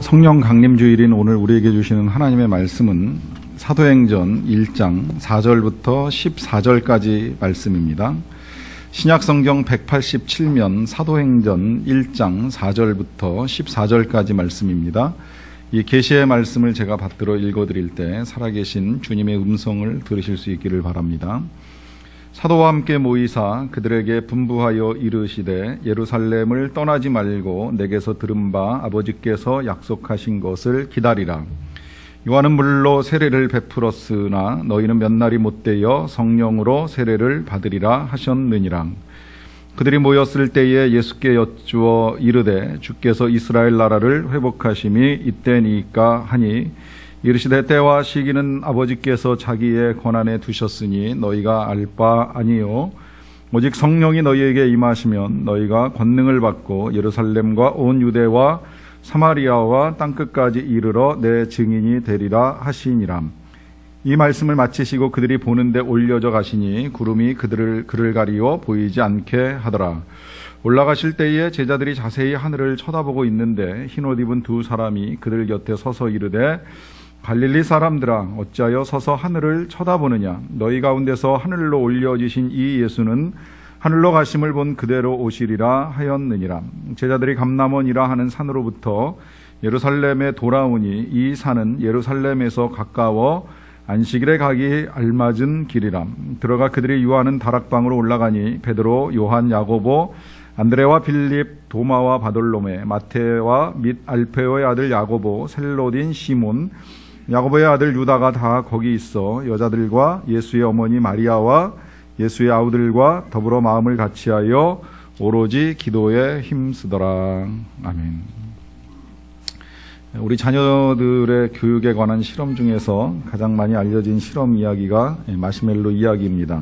성령 강림주일인 오늘 우리에게 주시는 하나님의 말씀은 사도행전 1장 4절부터 14절까지 말씀입니다. 신약성경 187면 사도행전 1장 4절부터 14절까지 말씀입니다. 이 계시의 말씀을 제가 받들어 읽어드릴 때 살아계신 주님의 음성을 들으실 수 있기를 바랍니다. 사도와 함께 모이사 그들에게 분부하여 이르시되 예루살렘을 떠나지 말고 내게서 들은 바 아버지께서 약속하신 것을 기다리라. 요한은 물로 세례를 베풀었으나 너희는 몇 날이 못되어 성령으로 세례를 받으리라 하셨느니라. 그들이 모였을 때에 예수께 여쭈어 이르되 주께서 이스라엘 나라를 회복하심이 이때니까 하니 이르시되 때와 시기는 아버지께서 자기의 권한에 두셨으니 너희가 알 바 아니요 오직 성령이 너희에게 임하시면 너희가 권능을 받고 예루살렘과 온 유대와 사마리아와 땅끝까지 이르러 내 증인이 되리라 하시니라. 이 말씀을 마치시고 그들이 보는데 올려져 가시니 구름이 그를 가리워 보이지 않게 하더라. 올라가실 때에 제자들이 자세히 하늘을 쳐다보고 있는데 흰옷 입은 두 사람이 그들 곁에 서서 이르되 갈릴리 사람들아 어찌하여 서서 하늘을 쳐다보느냐. 너희 가운데서 하늘로 올려지신 이 예수는 하늘로 가심을 본 그대로 오시리라 하였느니라. 제자들이 감람원이라 하는 산으로부터 예루살렘에 돌아오니 이 산은 예루살렘에서 가까워 안식일에 가기 알맞은 길이라. 들어가 그들이 유하는 다락방으로 올라가니 베드로, 요한, 야고보, 안드레와 빌립, 도마와 바돌로메, 마테와 및 알페오의 아들 야고보, 셀로딘 시몬, 야고보의 아들 유다가 다 거기 있어 여자들과 예수의 어머니 마리아와 예수의 아우들과 더불어 마음을 같이하여 오로지 기도에 힘쓰더라. 아멘. 우리 자녀들의 교육에 관한 실험 중에서 가장 많이 알려진 실험 이야기가 마시멜로 이야기입니다.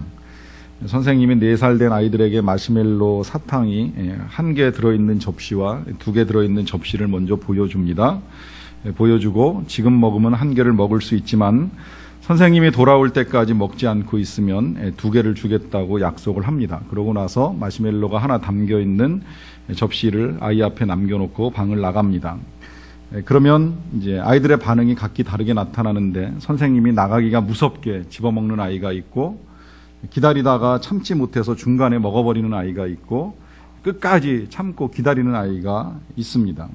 선생님이 4살 된 아이들에게 마시멜로 사탕이 1개 들어있는 접시와 2개 들어있는 접시를 먼저 보여줍니다. 보여주고 지금 먹으면 1개를 먹을 수 있지만 선생님이 돌아올 때까지 먹지 않고 있으면 2개를 주겠다고 약속을 합니다. 그러고 나서 마시멜로가 하나 담겨있는 접시를 아이 앞에 남겨놓고 방을 나갑니다. 그러면 이제 아이들의 반응이 각기 다르게 나타나는데 선생님이 나가기가 무섭게 집어먹는 아이가 있고 기다리다가 참지 못해서 중간에 먹어버리는 아이가 있고 끝까지 참고 기다리는 아이가 있습니다.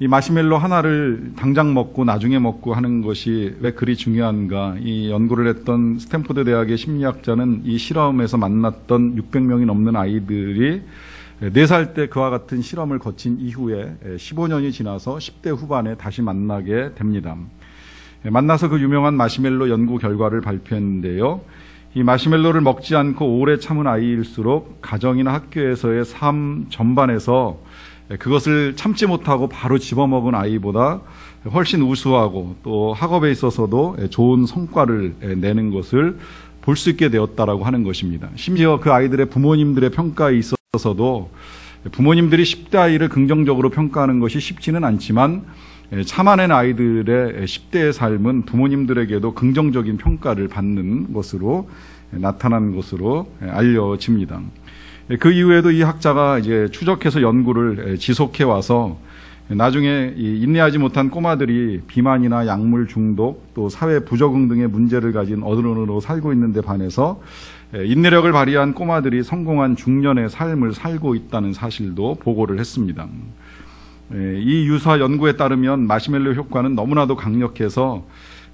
이 마시멜로 하나를 당장 먹고 나중에 먹고 하는 것이 왜 그리 중요한가? 이 연구를 했던 스탠포드 대학의 심리학자는 이 실험에서 만났던 600명이 넘는 아이들이 4살 때 그와 같은 실험을 거친 이후에 15년이 지나서 10대 후반에 다시 만나게 됩니다. 만나서 그 유명한 마시멜로 연구 결과를 발표했는데요. 이 마시멜로를 먹지 않고 오래 참은 아이일수록 가정이나 학교에서의 삶 전반에서 그것을 참지 못하고 바로 집어먹은 아이보다 훨씬 우수하고 또 학업에 있어서도 좋은 성과를 내는 것을 볼 수 있게 되었다라고 하는 것입니다. 심지어 그 아이들의 부모님들의 평가에 있어서도 부모님들이 10대 아이를 긍정적으로 평가하는 것이 쉽지는 않지만 참아낸 아이들의 10대의 삶은 부모님들에게도 긍정적인 평가를 받는 것으로 나타난 것으로 알려집니다. 그 이후에도 이 학자가 이제 추적해서 연구를 지속해 와서 나중에 인내하지 못한 꼬마들이 비만이나 약물 중독 또 사회 부적응 등의 문제를 가진 어른으로 살고 있는데 반해서 인내력을 발휘한 꼬마들이 성공한 중년의 삶을 살고 있다는 사실도 보고를 했습니다. 이 유사 연구에 따르면 마시멜로 효과는 너무나도 강력해서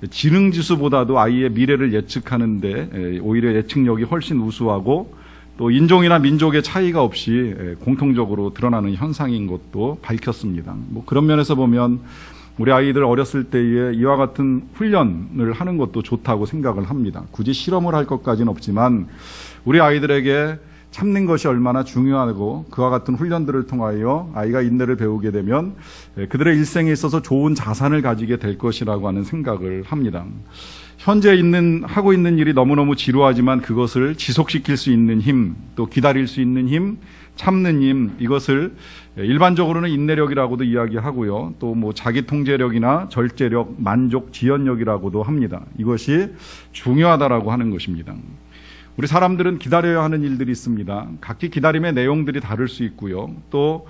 지능지수보다도 아이의 미래를 예측하는데 오히려 예측력이 훨씬 우수하고 또 인종이나 민족의 차이가 없이 공통적으로 드러나는 현상인 것도 밝혔습니다. 그런 면에서 보면 우리 아이들 어렸을 때에 이와 같은 훈련을 하는 것도 좋다고 생각을 합니다. 굳이 실험을 할 것까지는 없지만 우리 아이들에게 참는 것이 얼마나 중요하고 그와 같은 훈련들을 통하여 아이가 인내를 배우게 되면 그들의 일생에 있어서 좋은 자산을 가지게 될 것이라고 하는 생각을 합니다. 현재 하고 있는 일이 너무너무 지루하지만 그것을 지속시킬 수 있는 힘, 또 기다릴 수 있는 힘, 참는 힘, 이것을 일반적으로는 인내력이라고도 이야기하고요. 또 자기 통제력이나 절제력, 만족, 지연력이라고도 합니다. 이것이 중요하다라고 하는 것입니다. 우리 사람들은 기다려야 하는 일들이 있습니다. 각기 기다림의 내용들이 다를 수 있고요. 또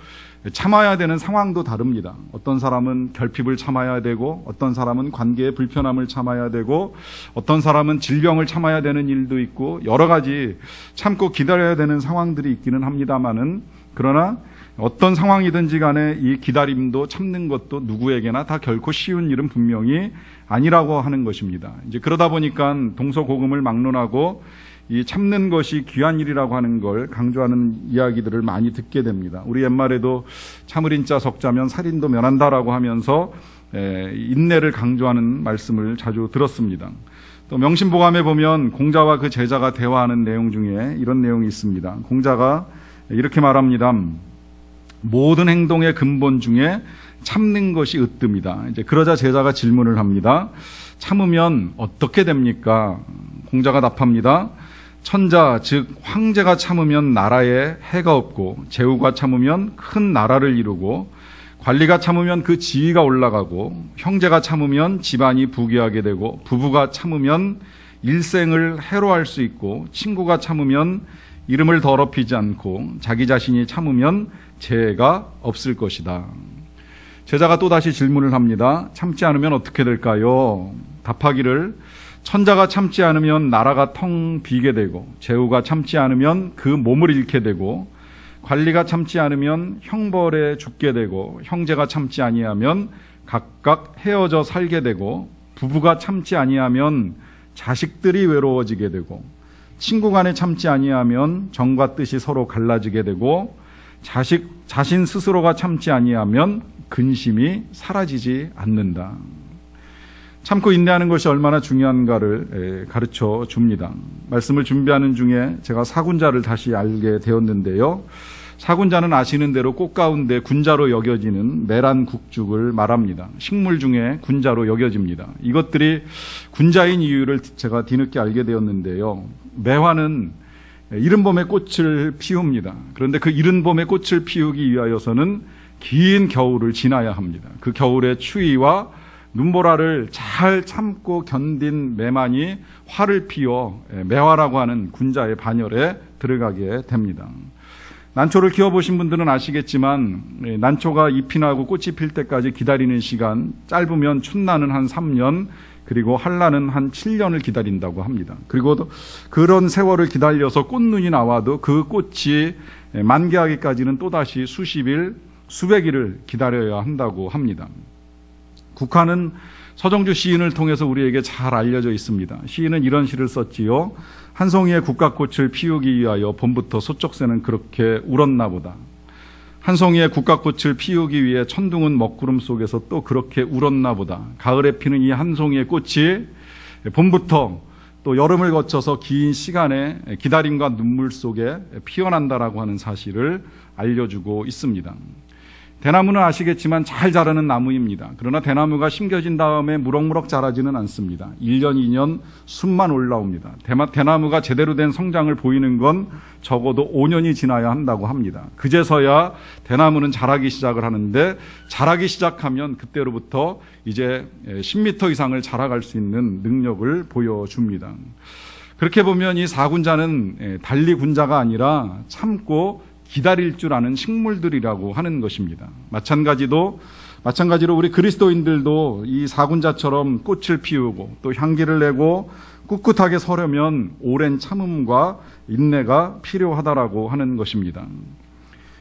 참아야 되는 상황도 다릅니다. 어떤 사람은 결핍을 참아야 되고, 어떤 사람은 관계의 불편함을 참아야 되고, 어떤 사람은 질병을 참아야 되는 일도 있고, 여러 가지 참고 기다려야 되는 상황들이 있기는 합니다만은, 그러나 어떤 상황이든지 간에 이 기다림도 참는 것도 누구에게나 다 결코 쉬운 일은 분명히 아니라고 하는 것입니다. 이제 그러다 보니까 동서고금을 막론하고 이 참는 것이 귀한 일이라고 하는 걸 강조하는 이야기들을 많이 듣게 됩니다. 우리 옛말에도 참을 인자 석자면 살인도 면한다라고 하면서 인내를 강조하는 말씀을 자주 들었습니다. 또 명심보감에 보면 공자와 그 제자가 대화하는 내용 중에 이런 내용이 있습니다. 공자가 이렇게 말합니다. 모든 행동의 근본 중에 참는 것이 으뜸이다. 이제 그러자 제자가 질문을 합니다. 참으면 어떻게 됩니까? 공자가 답합니다. 천자, 즉 황제가 참으면 나라에 해가 없고, 제후가 참으면 큰 나라를 이루고, 관리가 참으면 그 지위가 올라가고, 형제가 참으면 집안이 부귀하게 되고, 부부가 참으면 일생을 해로할 수 있고, 친구가 참으면 이름을 더럽히지 않고, 자기 자신이 참으면 재해가 없을 것이다. 제자가 또다시 질문을 합니다. 참지 않으면 어떻게 될까요? 답하기를, 천자가 참지 않으면 나라가 텅 비게 되고, 제후가 참지 않으면 그 몸을 잃게 되고, 관리가 참지 않으면 형벌에 죽게 되고, 형제가 참지 아니하면 각각 헤어져 살게 되고, 부부가 참지 아니하면 자식들이 외로워지게 되고, 친구 간에 참지 아니하면 정과 뜻이 서로 갈라지게 되고, 자신 스스로가 참지 아니하면 근심이 사라지지 않는다. 참고 인내하는 것이 얼마나 중요한가를 가르쳐 줍니다. 말씀을 준비하는 중에 제가 사군자를 다시 알게 되었는데요. 사군자는 아시는 대로 꽃 가운데 군자로 여겨지는 메란 국죽을 말합니다. 식물 중에 군자로 여겨집니다. 이것들이 군자인 이유를 제가 뒤늦게 알게 되었는데요. 매화는 이른 봄에 꽃을 피웁니다. 그런데 그 이른 봄에 꽃을 피우기 위하여서는 긴 겨울을 지나야 합니다. 그 겨울의 추위와 눈보라를 잘 참고 견딘 매만이 화를 피워 매화라고 하는 군자의 반열에 들어가게 됩니다. 난초를 키워보신 분들은 아시겠지만 난초가 잎이 나고 꽃이 필 때까지 기다리는 시간, 짧으면 춘나는 한 3년, 그리고 한라는 한 7년을 기다린다고 합니다. 그리고 그런 세월을 기다려서 꽃눈이 나와도 그 꽃이 만개하기까지는 또다시 수십일, 수백일을 기다려야 한다고 합니다. 국화는 서정주 시인을 통해서 우리에게 잘 알려져 있습니다. 시인은 이런 시를 썼지요. 한 송이의 국화꽃을 피우기 위하여 봄부터 소쩍새는 그렇게 울었나 보다. 한 송이의 국화꽃을 피우기 위해 천둥은 먹구름 속에서 또 그렇게 울었나 보다. 가을에 피는 이 한 송이의 꽃이 봄부터 또 여름을 거쳐서 긴 시간의 기다림과 눈물 속에 피어난다라고 하는 사실을 알려주고 있습니다. 대나무는 아시겠지만 잘 자라는 나무입니다. 그러나 대나무가 심겨진 다음에 무럭무럭 자라지는 않습니다. 1년, 2년 숲만 올라옵니다. 대나무가 제대로 된 성장을 보이는 건 적어도 5년이 지나야 한다고 합니다. 그제서야 대나무는 자라기 시작을 하는데, 자라기 시작하면 그때로부터 이제 10m 이상을 자라갈 수 있는 능력을 보여줍니다. 그렇게 보면 이 사군자는 달리 군자가 아니라 참고 기다릴 줄 아는 식물들이라고 하는 것입니다. 마찬가지로 우리 그리스도인들도 이 사군자처럼 꽃을 피우고 또 향기를 내고 꿋꿋하게 서려면 오랜 참음과 인내가 필요하다라고 하는 것입니다.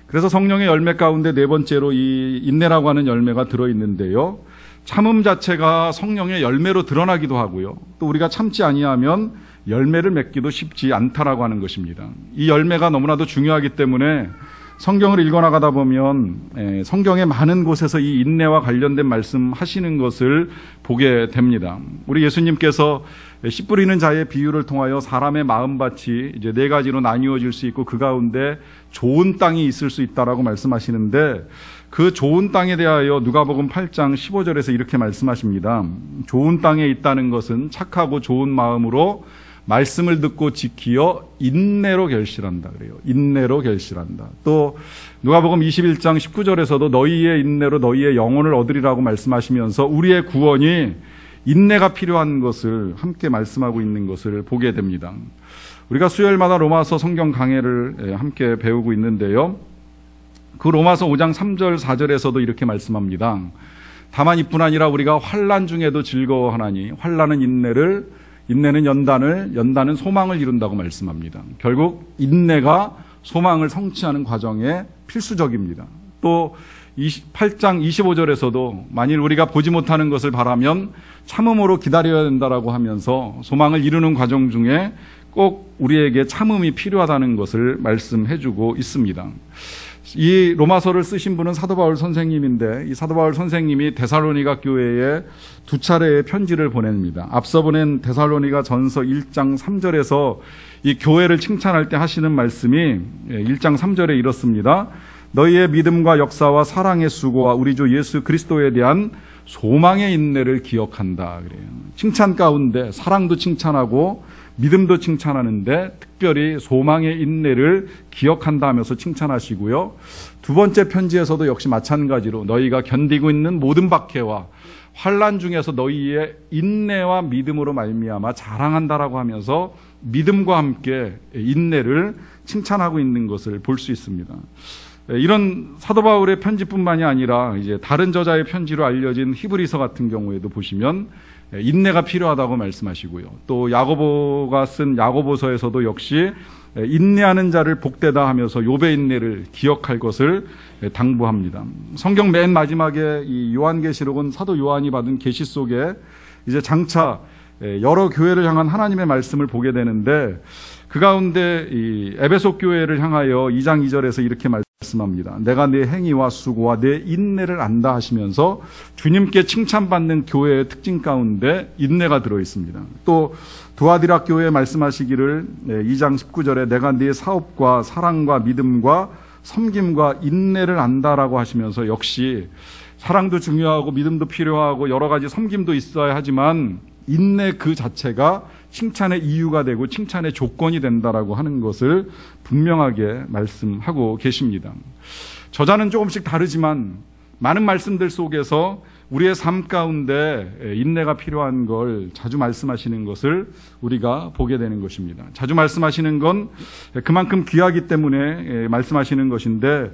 그래서 성령의 열매 가운데 네 번째로 이 인내라고 하는 열매가 들어있는데요. 참음 자체가 성령의 열매로 드러나기도 하고요. 또 우리가 참지 아니하면 열매를 맺기도 쉽지 않다라고 하는 것입니다. 이 열매가 너무나도 중요하기 때문에 성경을 읽어나가다 보면 성경의 많은 곳에서 이 인내와 관련된 말씀 하시는 것을 보게 됩니다. 우리 예수님께서 씨 뿌리는 자의 비유를 통하여 사람의 마음밭이 이제 네 가지로 나뉘어질 수 있고 그 가운데 좋은 땅이 있을 수 있다라고 말씀하시는데, 그 좋은 땅에 대하여 누가복음 8장 15절에서 이렇게 말씀하십니다. 좋은 땅에 있다는 것은 착하고 좋은 마음으로 말씀을 듣고 지키어 인내로 결실한다 그래요. 인내로 결실한다. 또 누가복음 21장 19절에서도 너희의 인내로 너희의 영혼을 얻으리라고 말씀하시면서 우리의 구원이 인내가 필요한 것을 함께 말씀하고 있는 것을 보게 됩니다. 우리가 수요일마다 로마서 성경 강해를 함께 배우고 있는데요. 그 로마서 5장 3절 4절에서도 이렇게 말씀합니다. 다만 이뿐 아니라 우리가 환난 중에도 즐거워하나니 환난은 인내를, 인내는 연단을, 연단은 소망을 이룬다고 말씀합니다. 결국 인내가 소망을 성취하는 과정에 필수적입니다. 또 8장 25절에서도 만일 우리가 보지 못하는 것을 바라면 참음으로 기다려야 된다라고 하면서 소망을 이루는 과정 중에 꼭 우리에게 참음이 필요하다는 것을 말씀해주고 있습니다. 이 로마서를 쓰신 분은 사도 바울 선생님인데 이 사도 바울 선생님이 데살로니가 교회에 2차례의 편지를 보냅니다. 앞서 보낸 데살로니가 전서 1장 3절에서 이 교회를 칭찬할 때 하시는 말씀이 1장 3절에 이렇습니다. 너희의 믿음과 역사와 사랑의 수고와 우리 주 예수 그리스도에 대한 소망의 인내를 기억한다. 그래요. 칭찬 가운데 사랑도 칭찬하고 믿음도 칭찬하는데 특별히 소망의 인내를 기억한다 하면서 칭찬하시고요. 두 번째 편지에서도 역시 마찬가지로 너희가 견디고 있는 모든 박해와 환난 중에서 너희의 인내와 믿음으로 말미암아 자랑한다라고 하면서 믿음과 함께 인내를 칭찬하고 있는 것을 볼 수 있습니다. 이런 사도 바울의 편지뿐만이 아니라 이제 다른 저자의 편지로 알려진 히브리서 같은 경우에도 보시면 인내가 필요하다고 말씀하시고요. 또 야고보가 쓴 야고보서에서도 역시 인내하는 자를 복되다 하면서 욥의 인내를 기억할 것을 당부합니다. 성경 맨 마지막에 이 요한계시록은 사도 요한이 받은 계시 속에 이제 장차 여러 교회를 향한 하나님의 말씀을 보게 되는데 그 가운데 이 에베소 교회를 향하여 2장 2절에서 이렇게 말씀합니다. 내가 내 행위와 수고와 내 인내를 안다 하시면서 주님께 칭찬받는 교회의 특징 가운데 인내가 들어있습니다. 또 두아디라 교회에 말씀하시기를 2장 19절에 내가 네 사업과 사랑과 믿음과 섬김과 인내를 안다라고 하시면서 역시 사랑도 중요하고 믿음도 필요하고 여러 가지 섬김도 있어야 하지만 인내 그 자체가 칭찬의 이유가 되고 칭찬의 조건이 된다라고 하는 것을 분명하게 말씀하고 계십니다. 저자는 조금씩 다르지만 많은 말씀들 속에서 우리의 삶 가운데 인내가 필요한 걸 자주 말씀하시는 것을 우리가 보게 되는 것입니다. 자주 말씀하시는 건 그만큼 귀하기 때문에 말씀하시는 것인데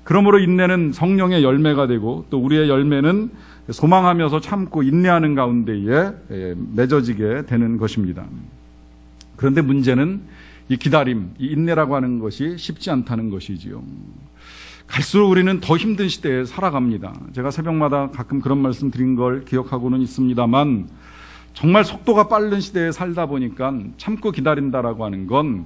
그러므로 인내는 성령의 열매가 되고 또 우리의 열매는 소망하면서 참고 인내하는 가운데에 맺어지게 되는 것입니다. 그런데 문제는 이 기다림, 이 인내라고 하는 것이 쉽지 않다는 것이지요. 갈수록 우리는 더 힘든 시대에 살아갑니다. 제가 새벽마다 가끔 그런 말씀 드린 걸 기억하고는 있습니다만 정말 속도가 빠른 시대에 살다 보니까 참고 기다린다라고 하는 건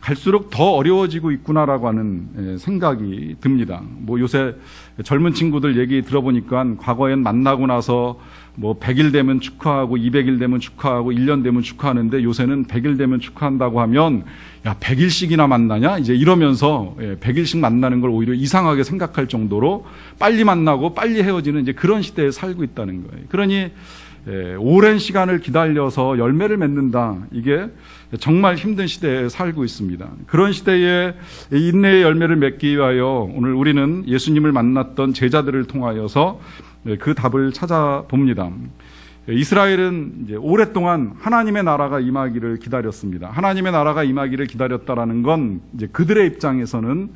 갈수록 더 어려워지고 있구나라고 하는 생각이 듭니다. 뭐 요새 젊은 친구들 얘기 들어보니까 과거엔 만나고 나서 뭐 100일 되면 축하하고 200일 되면 축하하고 1년 되면 축하하는데 요새는 100일 되면 축하한다고 하면 야 100일씩이나 만나냐? 이제 이러면서 100일씩 만나는 걸 오히려 이상하게 생각할 정도로 빨리 만나고 빨리 헤어지는 이제 그런 시대에 살고 있다는 거예요. 그러니 오랜 시간을 기다려서 열매를 맺는다. 이게 정말 힘든 시대에 살고 있습니다. 그런 시대에 인내의 열매를 맺기 위하여 오늘 우리는 예수님을 만났던 제자들을 통하여서 그 답을 찾아봅니다. 이스라엘은 이제 오랫동안 하나님의 나라가 임하기를 기다렸습니다. 하나님의 나라가 임하기를 기다렸다라는 건 이제 그들의 입장에서는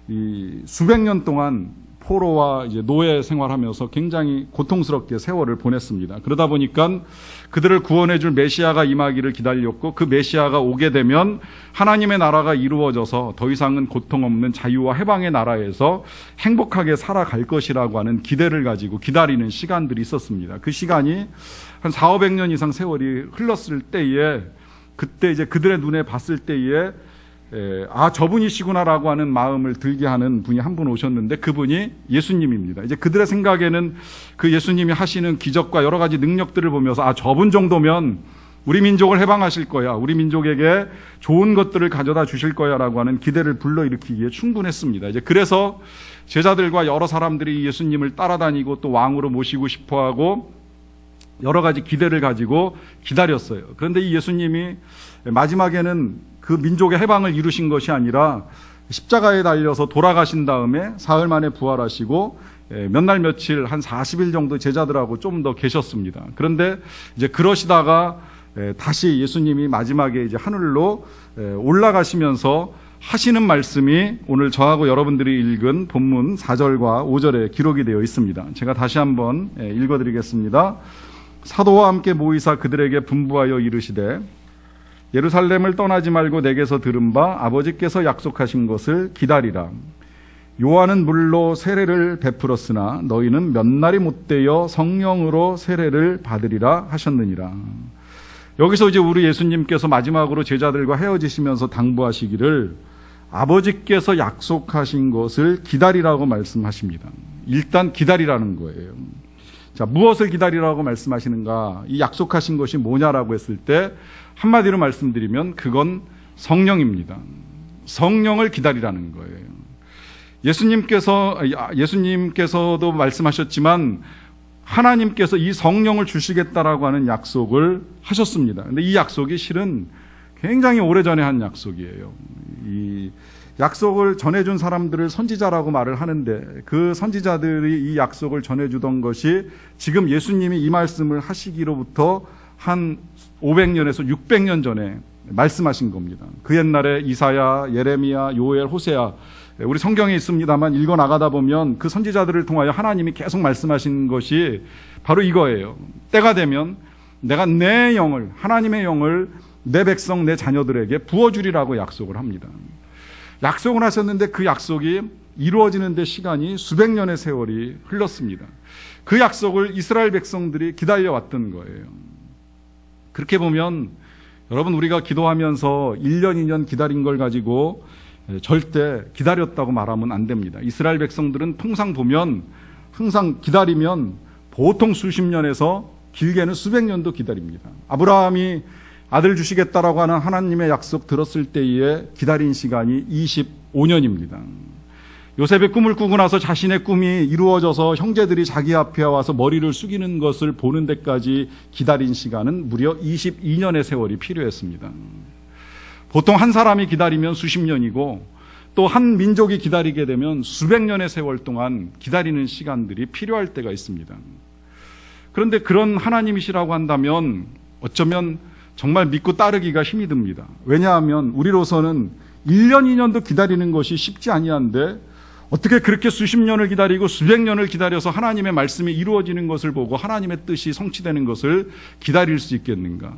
이 수백 년 동안 포로와 이제 노예 생활하면서 굉장히 고통스럽게 세월을 보냈습니다. 그러다 보니까 그들을 구원해줄 메시아가 임하기를 기다렸고 그 메시아가 오게 되면 하나님의 나라가 이루어져서 더 이상은 고통 없는 자유와 해방의 나라에서 행복하게 살아갈 것이라고 하는 기대를 가지고 기다리는 시간들이 있었습니다. 그 시간이 한 400~500년 이상 세월이 흘렀을 때에 그때 이제 그들의 눈에 봤을 때에 저분이시구나라고 하는 마음을 들게 하는 분이 한 분 오셨는데 그분이 예수님입니다. 이제 그들의 생각에는 그 예수님이 하시는 기적과 여러 가지 능력들을 보면서 저분 정도면 우리 민족을 해방하실 거야. 우리 민족에게 좋은 것들을 가져다 주실 거야라고 하는 기대를 불러일으키기에 충분했습니다. 이제 그래서 제자들과 여러 사람들이 예수님을 따라다니고 또 왕으로 모시고 싶어하고 여러 가지 기대를 가지고 기다렸어요. 그런데 이 예수님이 마지막에는 그 민족의 해방을 이루신 것이 아니라 십자가에 달려서 돌아가신 다음에 사흘 만에 부활하시고 몇 날 며칠 한 40일 정도 제자들하고 좀 더 계셨습니다. 그런데 이제 그러시다가 다시 예수님이 마지막에 이제 하늘로 올라가시면서 하시는 말씀이 오늘 저하고 여러분들이 읽은 본문 4절과 5절에 기록이 되어 있습니다. 제가 다시 한번 읽어드리겠습니다. 사도와 함께 모이사 그들에게 분부하여 이르시되 예루살렘을 떠나지 말고 내게서 들은 바 아버지께서 약속하신 것을 기다리라. 요한은 물로 세례를 베풀었으나 너희는 몇 날이 못되어 성령으로 세례를 받으리라 하셨느니라. 여기서 이제 우리 예수님께서 마지막으로 제자들과 헤어지시면서 당부하시기를 아버지께서 약속하신 것을 기다리라고 말씀하십니다. 일단 기다리라는 거예요. 자, 무엇을 기다리라고 말씀하시는가? 이 약속하신 것이 뭐냐라고 했을 때 한마디로 말씀드리면 그건 성령입니다. 성령을 기다리라는 거예요. 예수님께서도 말씀하셨지만 하나님께서 이 성령을 주시겠다라고 하는 약속을 하셨습니다. 근데 이 약속이 실은 굉장히 오래전에 한 약속이에요. 이 약속을 전해준 사람들을 선지자라고 말을 하는데 그 선지자들이 이 약속을 전해주던 것이 지금 예수님이 이 말씀을 하시기로부터 한 500년에서 600년 전에 말씀하신 겁니다. 그 옛날에 이사야, 예레미야, 요엘, 호세아 우리 성경에 있습니다만 읽어 나가다 보면 그 선지자들을 통하여 하나님이 계속 말씀하신 것이 바로 이거예요. 때가 되면 내가 내 영을, 하나님의 영을 내 백성, 내 자녀들에게 부어주리라고 약속을 합니다. 약속을 하셨는데 그 약속이 이루어지는 데 시간이 수백 년의 세월이 흘렀습니다. 그 약속을 이스라엘 백성들이 기다려왔던 거예요. 그렇게 보면 여러분 우리가 기도하면서 1년, 2년 기다린 걸 가지고 절대 기다렸다고 말하면 안 됩니다. 이스라엘 백성들은 통상 보면 항상 기다리면 보통 수십 년에서 길게는 수백 년도 기다립니다. 아브라함이 아들 주시겠다라고 하는 하나님의 약속 들었을 때에 기다린 시간이 25년입니다. 요셉의 꿈을 꾸고 나서 자신의 꿈이 이루어져서 형제들이 자기 앞에 와서 머리를 숙이는 것을 보는 데까지 기다린 시간은 무려 22년의 세월이 필요했습니다. 보통 한 사람이 기다리면 수십 년이고 또 한 민족이 기다리게 되면 수백 년의 세월 동안 기다리는 시간들이 필요할 때가 있습니다. 그런데 그런 하나님이시라고 한다면 어쩌면 정말 믿고 따르기가 힘이 듭니다. 왜냐하면 우리로서는 1년, 2년도 기다리는 것이 쉽지 아니한데 어떻게 그렇게 수십 년을 기다리고 수백 년을 기다려서 하나님의 말씀이 이루어지는 것을 보고 하나님의 뜻이 성취되는 것을 기다릴 수 있겠는가?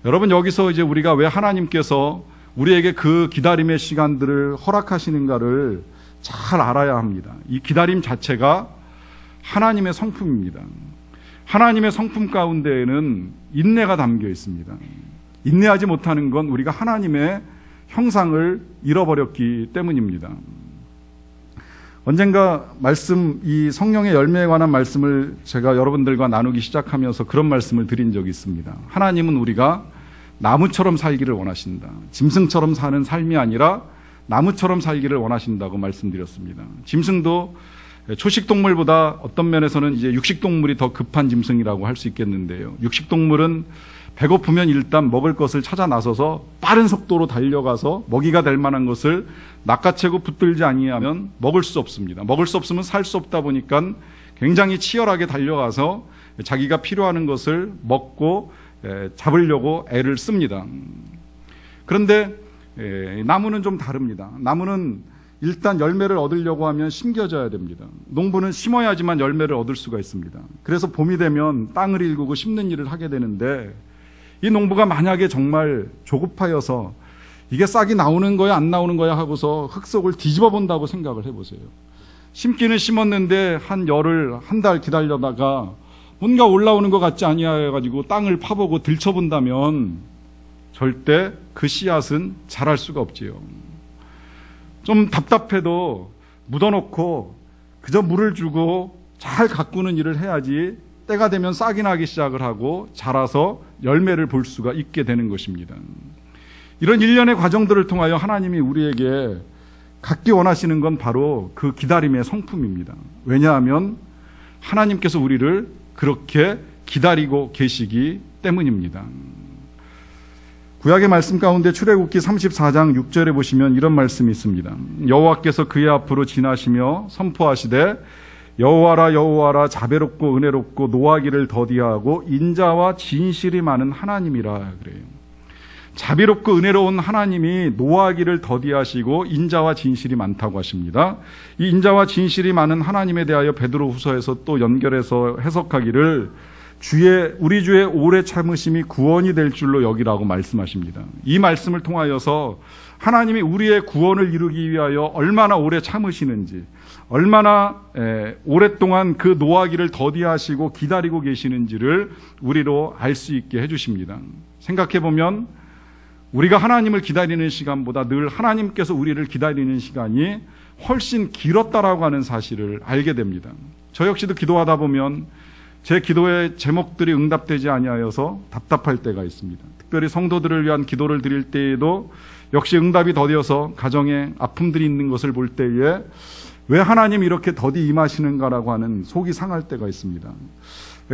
여러분 여기서 이제 우리가 왜 하나님께서 우리에게 그 기다림의 시간들을 허락하시는가를 잘 알아야 합니다. 이 기다림 자체가 하나님의 성품입니다. 하나님의 성품 가운데에는 인내가 담겨 있습니다. 인내하지 못하는 건 우리가 하나님의 형상을 잃어버렸기 때문입니다. 언젠가 이 성령의 열매에 관한 말씀을 제가 여러분들과 나누기 시작하면서 그런 말씀을 드린 적이 있습니다. 하나님은 우리가 나무처럼 살기를 원하신다. 짐승처럼 사는 삶이 아니라 나무처럼 살기를 원하신다고 말씀드렸습니다. 짐승도 초식동물보다 어떤 면에서는 이제 육식동물이 더 급한 짐승이라고 할 수 있겠는데요. 육식동물은 배고프면 일단 먹을 것을 찾아 나서서 빠른 속도로 달려가서 먹이가 될 만한 것을 낚아채고 붙들지 아니하면 먹을 수 없습니다. 먹을 수 없으면 살 수 없다 보니까 굉장히 치열하게 달려가서 자기가 필요한 것을 먹고 잡으려고 애를 씁니다. 그런데 나무는 좀 다릅니다. 나무는 일단 열매를 얻으려고 하면 심겨져야 됩니다. 농부는 심어야지만 열매를 얻을 수가 있습니다. 그래서 봄이 되면 땅을 일구고 심는 일을 하게 되는데 이 농부가 만약에 정말 조급하여서 이게 싹이 나오는 거야 안 나오는 거야 하고서 흙 속을 뒤집어 본다고 생각을 해보세요. 심기는 심었는데 한 열흘, 한 달 기다려다가 뭔가 올라오는 것 같지 아니해가지고 땅을 파보고 들춰본다면 절대 그 씨앗은 자랄 수가 없지요. 좀 답답해도 묻어놓고 그저 물을 주고 잘 가꾸는 일을 해야지 때가 되면 싹이 나기 시작을 하고 자라서 열매를 볼 수가 있게 되는 것입니다. 이런 일련의 과정들을 통하여 하나님이 우리에게 갖기 원하시는 건 바로 그 기다림의 성품입니다. 왜냐하면 하나님께서 우리를 그렇게 기다리고 계시기 때문입니다. 구약의 말씀 가운데 출애굽기 34장 6절에 보시면 이런 말씀이 있습니다. 여호와께서 그의 앞으로 지나시며 선포하시되 여호와라 여호와라 자비롭고 은혜롭고 노하기를 더디하고 인자와 진실이 많은 하나님이라 그래요. 자비롭고 은혜로운 하나님이 노하기를 더디하시고 인자와 진실이 많다고 하십니다. 이 인자와 진실이 많은 하나님에 대하여 베드로후서에서 또 연결해서 해석하기를 우리 주의 오래 참으심이 구원이 될 줄로 여기라고 말씀하십니다. 이 말씀을 통하여서 하나님이 우리의 구원을 이루기 위하여 얼마나 오래 참으시는지, 얼마나 오랫동안 그 노하기를 더디하시고 기다리고 계시는지를 우리로 알 수 있게 해주십니다. 생각해보면 우리가 하나님을 기다리는 시간보다 늘 하나님께서 우리를 기다리는 시간이 훨씬 길었다라고 하는 사실을 알게 됩니다. 저 역시도 기도하다 보면 제 기도의 제목들이 응답되지 아니하여서 답답할 때가 있습니다. 특별히 성도들을 위한 기도를 드릴 때에도 역시 응답이 더디어서 가정에 아픔들이 있는 것을 볼 때에 왜 하나님이 이렇게 더디 임하시는가라고 하는 속이 상할 때가 있습니다.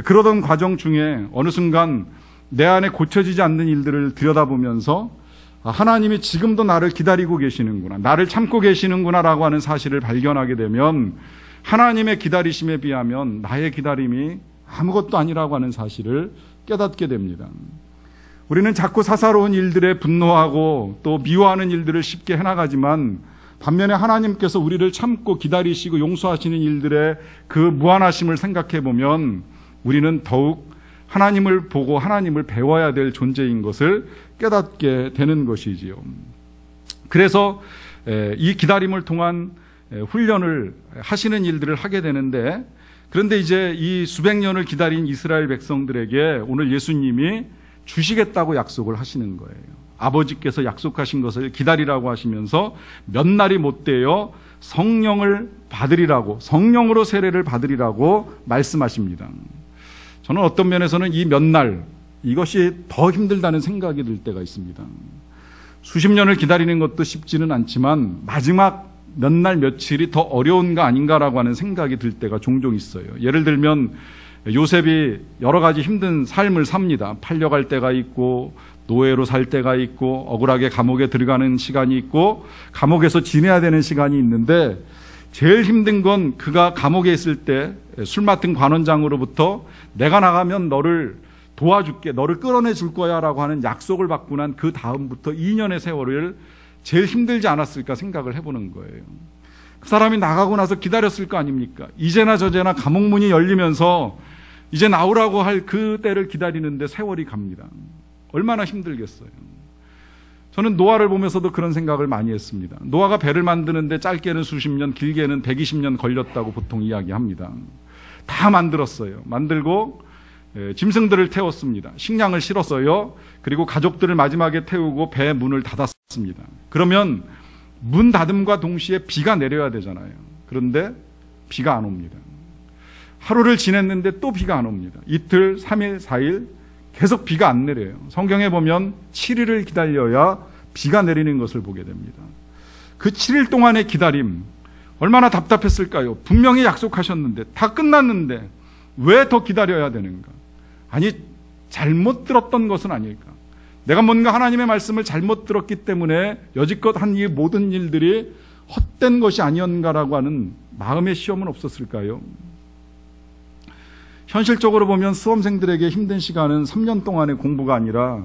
그러던 과정 중에 어느 순간 내 안에 고쳐지지 않는 일들을 들여다보면서 하나님이 지금도 나를 기다리고 계시는구나, 나를 참고 계시는구나라고 하는 사실을 발견하게 되면 하나님의 기다리심에 비하면 나의 기다림이 아무것도 아니라고 하는 사실을 깨닫게 됩니다. 우리는 자꾸 사사로운 일들에 분노하고 또 미워하는 일들을 쉽게 해나가지만 반면에 하나님께서 우리를 참고 기다리시고 용서하시는 일들의 그 무한하심을 생각해 보면 우리는 더욱 하나님을 보고 하나님을 배워야 될 존재인 것을 깨닫게 되는 것이지요. 그래서 이 기다림을 통한 훈련을 하시는 일들을 하게 되는데, 그런데 이제 이 수백 년을 기다린 이스라엘 백성들에게 오늘 예수님이 주시겠다고 약속을 하시는 거예요. 아버지께서 약속하신 것을 기다리라고 하시면서 몇 날이 못 되어 성령을 받으리라고, 성령으로 세례를 받으리라고 말씀하십니다. 저는 어떤 면에서는 이 몇 날, 이것이 더 힘들다는 생각이 들 때가 있습니다. 수십 년을 기다리는 것도 쉽지는 않지만 마지막 몇 날 며칠이 더 어려운가 아닌가라고 하는 생각이 들 때가 종종 있어요. 예를 들면 요셉이 여러 가지 힘든 삶을 삽니다. 팔려갈 때가 있고 노예로 살 때가 있고 억울하게 감옥에 들어가는 시간이 있고 감옥에서 지내야 되는 시간이 있는데, 제일 힘든 건 그가 감옥에 있을 때 술 맡은 관원장으로부터 내가 나가면 너를 도와줄게, 너를 끌어내 줄 거야 라고 하는 약속을 받고 난 그 다음부터 2년의 세월을 제일 힘들지 않았을까 생각을 해보는 거예요. 그 사람이 나가고 나서 기다렸을 거 아닙니까? 이제나 저제나 감옥문이 열리면서 이제 나오라고 할 그 때를 기다리는데 세월이 갑니다. 얼마나 힘들겠어요. 저는 노아를 보면서도 그런 생각을 많이 했습니다. 노아가 배를 만드는데 짧게는 수십 년, 길게는 120년 걸렸다고 보통 이야기합니다. 다 만들었어요. 만들고 짐승들을 태웠습니다. 식량을 실었어요. 그리고 가족들을 마지막에 태우고 배 문을 닫았습니다. 그러면 문 닫음과 동시에 비가 내려야 되잖아요. 그런데 비가 안 옵니다. 하루를 지냈는데 또 비가 안 옵니다. 이틀, 3일, 4일 계속 비가 안 내려요. 성경에 보면 7일을 기다려야 비가 내리는 것을 보게 됩니다. 그 7일 동안의 기다림 얼마나 답답했을까요? 분명히 약속하셨는데, 다 끝났는데 왜 더 기다려야 되는가? 아니, 잘못 들었던 것은 아닐까? 내가 뭔가 하나님의 말씀을 잘못 들었기 때문에 여지껏 한 이 모든 일들이 헛된 것이 아니었는가라고 하는 마음의 시험은 없었을까요? 현실적으로 보면 수험생들에게 힘든 시간은 3년 동안의 공부가 아니라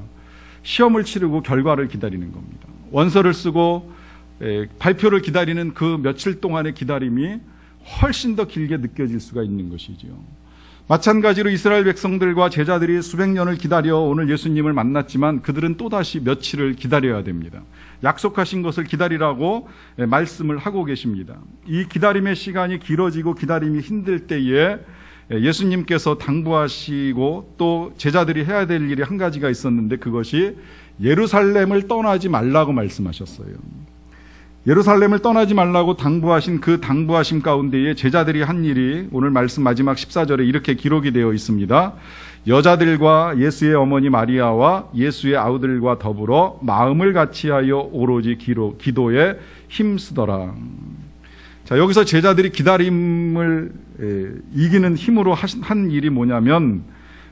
시험을 치르고 결과를 기다리는 겁니다. 원서를 쓰고 발표를 기다리는 그 며칠 동안의 기다림이 훨씬 더 길게 느껴질 수가 있는 것이지요. 마찬가지로 이스라엘 백성들과 제자들이 수백 년을 기다려 오늘 예수님을 만났지만 그들은 또다시 며칠을 기다려야 됩니다. 약속하신 것을 기다리라고 말씀을 하고 계십니다. 이 기다림의 시간이 길어지고 기다림이 힘들 때에 예수님께서 당부하시고 또 제자들이 해야 될 일이 한 가지가 있었는데, 그것이 예루살렘을 떠나지 말라고 말씀하셨어요. 예루살렘을 떠나지 말라고 당부하신 그 당부하심 가운데에 제자들이 한 일이 오늘 말씀 마지막 14절에 이렇게 기록이 되어 있습니다. 여자들과 예수의 어머니 마리아와 예수의 아우들과 더불어 마음을 같이하여 오로지 기도에 힘쓰더라. 자, 여기서 제자들이 기다림을 이기는 힘으로 한 일이 뭐냐면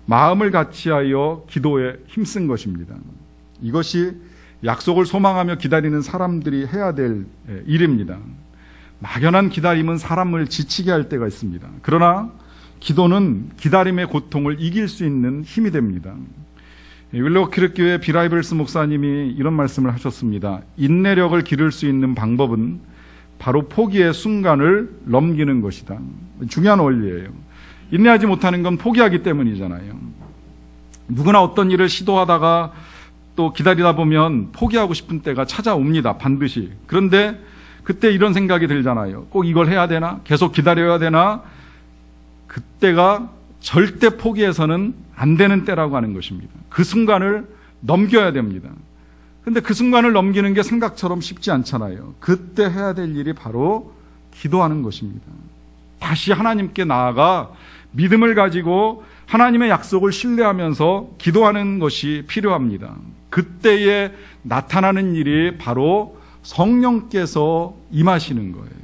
마음을 같이하여 기도에 힘쓴 것입니다. 이것이 약속을 소망하며 기다리는 사람들이 해야 될 일입니다. 막연한 기다림은 사람을 지치게 할 때가 있습니다. 그러나 기도는 기다림의 고통을 이길 수 있는 힘이 됩니다. 윌로키르 교회 비라이블스 목사님이 이런 말씀을 하셨습니다. 인내력을 기를 수 있는 방법은 바로 포기의 순간을 넘기는 것이다. 중요한 원리예요. 인내하지 못하는 건 포기하기 때문이잖아요. 누구나 어떤 일을 시도하다가 또 기다리다 보면 포기하고 싶은 때가 찾아옵니다. 반드시. 그런데 그때 이런 생각이 들잖아요. 꼭 이걸 해야 되나? 계속 기다려야 되나? 그때가 절대 포기해서는 안 되는 때라고 하는 것입니다. 그 순간을 넘겨야 됩니다. 근데 그 순간을 넘기는 게 생각처럼 쉽지 않잖아요. 그때 해야 될 일이 바로 기도하는 것입니다. 다시 하나님께 나아가 믿음을 가지고 하나님의 약속을 신뢰하면서 기도하는 것이 필요합니다. 그때에 나타나는 일이 바로 성령께서 임하시는 거예요.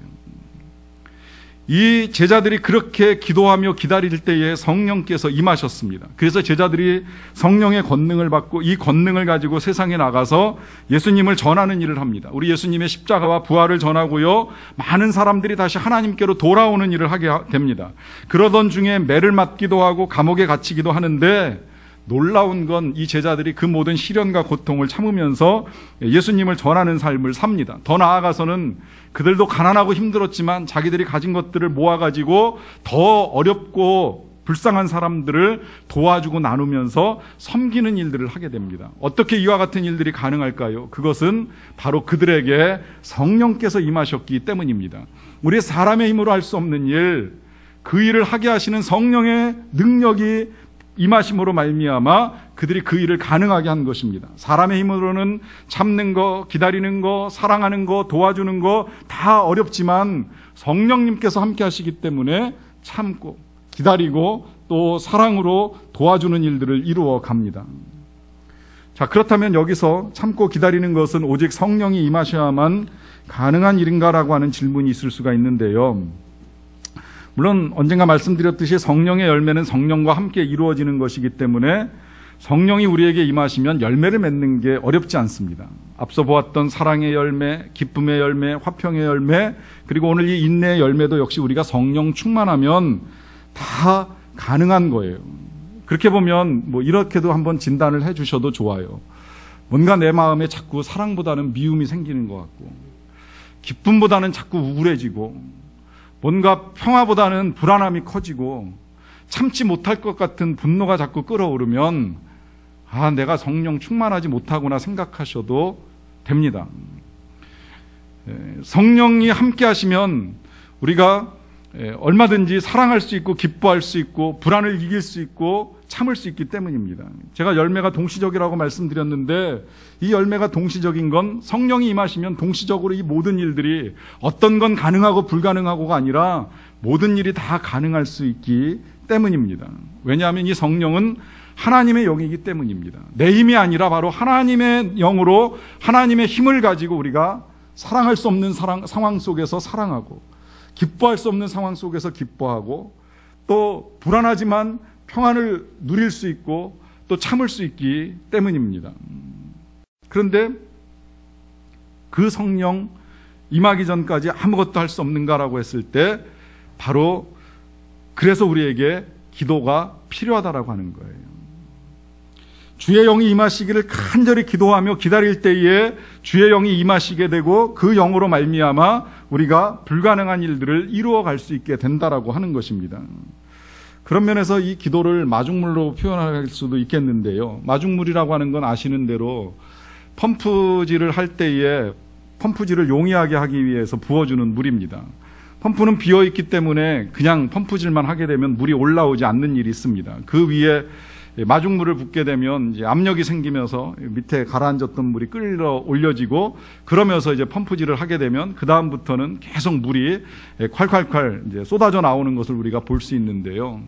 이 제자들이 그렇게 기도하며 기다릴 때에 성령께서 임하셨습니다. 그래서 제자들이 성령의 권능을 받고 이 권능을 가지고 세상에 나가서 예수님을 전하는 일을 합니다. 우리 예수님의 십자가와 부활을 전하고요, 많은 사람들이 다시 하나님께로 돌아오는 일을 하게 됩니다. 그러던 중에 매를 맞기도 하고 감옥에 갇히기도 하는데, 놀라운 건 이 제자들이 그 모든 시련과 고통을 참으면서 예수님을 전하는 삶을 삽니다. 더 나아가서는 그들도 가난하고 힘들었지만 자기들이 가진 것들을 모아가지고 더 어렵고 불쌍한 사람들을 도와주고 나누면서 섬기는 일들을 하게 됩니다. 어떻게 이와 같은 일들이 가능할까요? 그것은 바로 그들에게 성령께서 임하셨기 때문입니다. 우리 사람의 힘으로 할 수 없는 일, 그 일을 하게 하시는 성령의 능력이 임하심으로 말미암아 그들이 그 일을 가능하게 한 것입니다. 사람의 힘으로는 참는 거, 기다리는 거, 사랑하는 거, 도와주는 거 다 어렵지만 성령님께서 함께 하시기 때문에 참고 기다리고 또 사랑으로 도와주는 일들을 이루어 갑니다. 자, 그렇다면 여기서 참고 기다리는 것은 오직 성령이 임하셔야만 가능한 일인가라고 하는 질문이 있을 수가 있는데요. 물론 언젠가 말씀드렸듯이 성령의 열매는 성령과 함께 이루어지는 것이기 때문에 성령이 우리에게 임하시면 열매를 맺는 게 어렵지 않습니다. 앞서 보았던 사랑의 열매, 기쁨의 열매, 화평의 열매, 그리고 오늘 이 인내의 열매도 역시 우리가 성령 충만하면 다 가능한 거예요. 그렇게 보면 이렇게도 한번 진단을 해 주셔도 좋아요. 뭔가 내 마음에 자꾸 사랑보다는 미움이 생기는 것 같고, 기쁨보다는 자꾸 우울해지고, 뭔가 평화보다는 불안함이 커지고, 참지 못할 것 같은 분노가 자꾸 끓어오르면 내가 성령 충만하지 못하구나 생각하셔도 됩니다. 성령이 함께 하시면 우리가 얼마든지 사랑할 수 있고 기뻐할 수 있고 불안을 이길 수 있고 참을 수 있기 때문입니다. 제가 열매가 동시적이라고 말씀드렸는데, 이 열매가 동시적인 건 성령이 임하시면 동시적으로 이 모든 일들이 어떤 건 가능하고 불가능하고가 아니라 모든 일이 다 가능할 수 있기 때문입니다. 왜냐하면 이 성령은 하나님의 영이기 때문입니다. 내 힘이 아니라 바로 하나님의 영으로 하나님의 힘을 가지고 우리가 사랑할 수 없는 상황 속에서 사랑하고, 기뻐할 수 없는 상황 속에서 기뻐하고, 또 불안하지만 평안을 누릴 수 있고 또 참을 수 있기 때문입니다. 그런데 그 성령 임하기 전까지 아무것도 할 수 없는가라고 했을 때, 바로 그래서 우리에게 기도가 필요하다라고 하는 거예요. 주의 영이 임하시기를 간절히 기도하며 기다릴 때에 주의 영이 임하시게 되고, 그 영으로 말미암아 우리가 불가능한 일들을 이루어 갈 수 있게 된다라고 하는 것입니다. 그런 면에서 이 기도를 마중물로 표현할 수도 있겠는데요. 마중물이라고 하는 건 아시는 대로 펌프질을 할 때에 펌프질을 용이하게 하기 위해서 부어주는 물입니다. 펌프는 비어있기 때문에 그냥 펌프질만 하게 되면 물이 올라오지 않는 일이 있습니다. 그 위에 마중물을 붓게 되면 이제 압력이 생기면서 밑에 가라앉았던 물이 끌어 올려지고, 그러면서 이제 펌프질을 하게 되면 그 다음부터는 계속 물이 콸콸콸 이제 쏟아져 나오는 것을 우리가 볼 수 있는데요.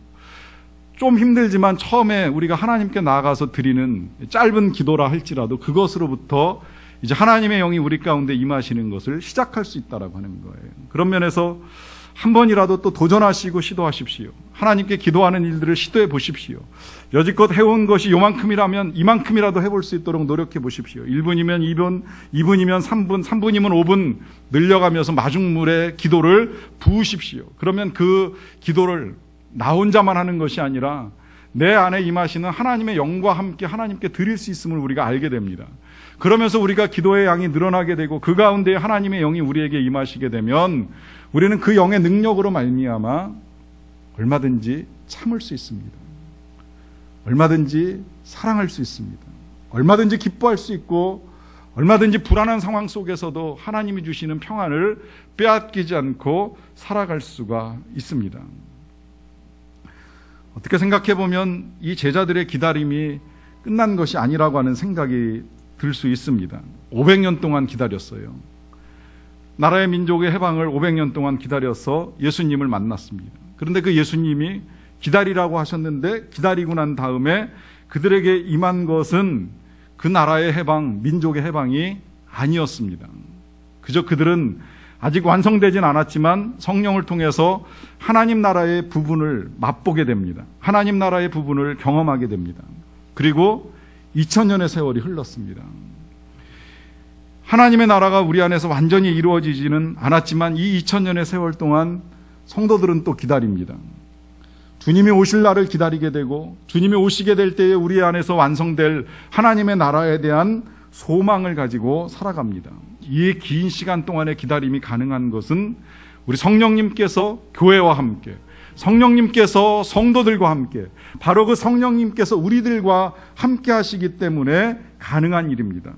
좀 힘들지만 처음에 우리가 하나님께 나아가서 드리는 짧은 기도라 할지라도 그것으로부터 이제 하나님의 영이 우리 가운데 임하시는 것을 시작할 수 있다라고 하는 거예요. 그런 면에서 한 번이라도 또 도전하시고 시도하십시오. 하나님께 기도하는 일들을 시도해 보십시오. 여지껏 해온 것이 요만큼이라면 이만큼이라도 해볼 수 있도록 노력해 보십시오. 1분이면 2분, 2분이면 3분, 3분이면 5분 늘려가면서 마중물에 기도를 부으십시오. 그러면 그 기도를 나 혼자만 하는 것이 아니라 내 안에 임하시는 하나님의 영과 함께 하나님께 드릴 수 있음을 우리가 알게 됩니다. 그러면서 우리가 기도의 양이 늘어나게 되고 그 가운데 하나님의 영이 우리에게 임하시게 되면 우리는 그 영의 능력으로 말미암아 얼마든지 참을 수 있습니다. 얼마든지 사랑할 수 있습니다. 얼마든지 기뻐할 수 있고 얼마든지 불안한 상황 속에서도 하나님이 주시는 평안을 빼앗기지 않고 살아갈 수가 있습니다. 어떻게 생각해 보면 이 제자들의 기다림이 끝난 것이 아니라고 하는 생각이 들 수 있습니다. 500년 동안 기다렸어요. 나라의 민족의 해방을 500년 동안 기다려서 예수님을 만났습니다. 그런데 그 예수님이 기다리라고 하셨는데 기다리고 난 다음에 그들에게 임한 것은 그 나라의 해방, 민족의 해방이 아니었습니다. 그저 그들은 아직 완성되진 않았지만 성령을 통해서 하나님 나라의 부분을 맛보게 됩니다. 하나님 나라의 부분을 경험하게 됩니다. 그리고 2000년의 세월이 흘렀습니다. 하나님의 나라가 우리 안에서 완전히 이루어지지는 않았지만 이 2000년의 세월 동안 성도들은 또 기다립니다. 주님이 오실 날을 기다리게 되고 주님이 오시게 될 때에 우리 안에서 완성될 하나님의 나라에 대한 소망을 가지고 살아갑니다. 이 긴 시간 동안의 기다림이 가능한 것은 우리 성령님께서 교회와 함께, 성령님께서 성도들과 함께, 바로 그 성령님께서 우리들과 함께 하시기 때문에 가능한 일입니다.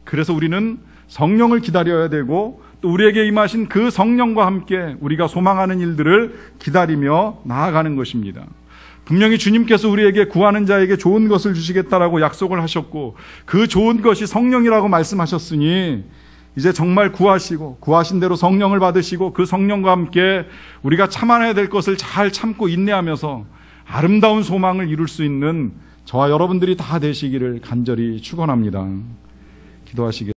그래서 우리는 성령을 기다려야 되고 또 우리에게 임하신 그 성령과 함께 우리가 소망하는 일들을 기다리며 나아가는 것입니다. 분명히 주님께서 우리에게 구하는 자에게 좋은 것을 주시겠다라고 약속을 하셨고 그 좋은 것이 성령이라고 말씀하셨으니 이제 정말 구하시고 구하신 대로 성령을 받으시고 그 성령과 함께 우리가 참아내야 될 것을 잘 참고 인내하면서 아름다운 소망을 이룰 수 있는 저와 여러분들이 다 되시기를 간절히 축원합니다. 기도하시겠습니다.